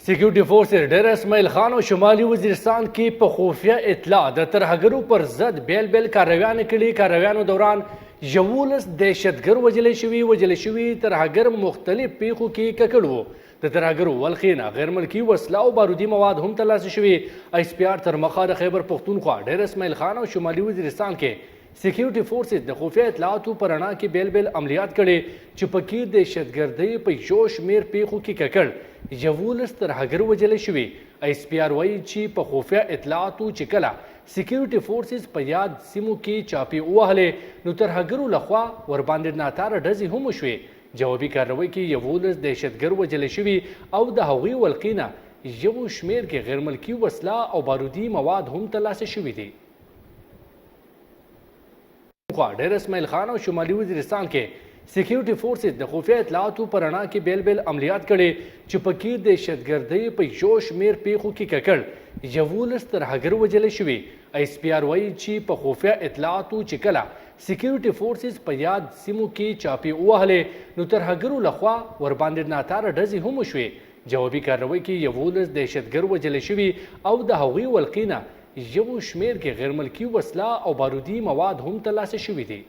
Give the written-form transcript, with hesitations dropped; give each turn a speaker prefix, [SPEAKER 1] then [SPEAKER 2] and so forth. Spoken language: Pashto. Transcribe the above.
[SPEAKER 1] سیکیورټي فورسز ډېر اسماعیل خان او شمالي وزیرستان کې په خفیه اطلاع د ترهګرو پر ضد بیل بیل کارویانې کړي. کارویانو دوران 11 دهشتګر وژل شوي ترهګر مختلف پیښو کې ککړ وو. د ترهګرو ولخینه غیر ملکي وسله او بارودي مواد هم ترلاسه شوي. ایس پی آر تر مخه د خیبر پښتونخوا ډېر اسماعیل خان او شمالي وزیرستان کې سیکیورټي فورسز د خفیه اطلاعاتو په رڼا کې بیل بیل عملیات کړي چې پکې دهشتګردۍ په یو شمېر پیښو کې ککړ 11 ترهګر وژل شوي. ایس پی آر وایي چې په خفیه اطلاعاتو چې کله سیکیورټي فورسز په یاد سیمو کې چاپې ووهلې نو ترهګرو لخوا ورباندې ناتاره ډزې هم وشوې. جوابي کاروي کې 11 دهشتګر وژل شوي او د هغوی ولقینه یو شمېر کې غیر ملکي وسله او بارودي مواد هم ترلاسه شوي دي. ډېر اسماعیل خان او شمالي وزیرستان کې سیکیورټي فورسز د خفیه اطلاعاتو په رڼا کې بیل بیل عملیات کړي چې پکې دهشتګردۍ په یو شمېر پیښو کې ککړ 11 ترهګر وژل شوي. ایس پی آر وایي چې په خفیه اطلاعاتو چې کله سیکیورټي فورسز په یاد سیمو کې چاپې ووهلې نو ترهګرو لخوا ورباندې ناتاره ډزې هم وشوې. جوابي کاروي کې 11 دهشتګر وژل شوي او د هغوی ولقینه یو شمېر کې غیر ملکي وسله او بارودي مواد هم ترلاسه شوي دي.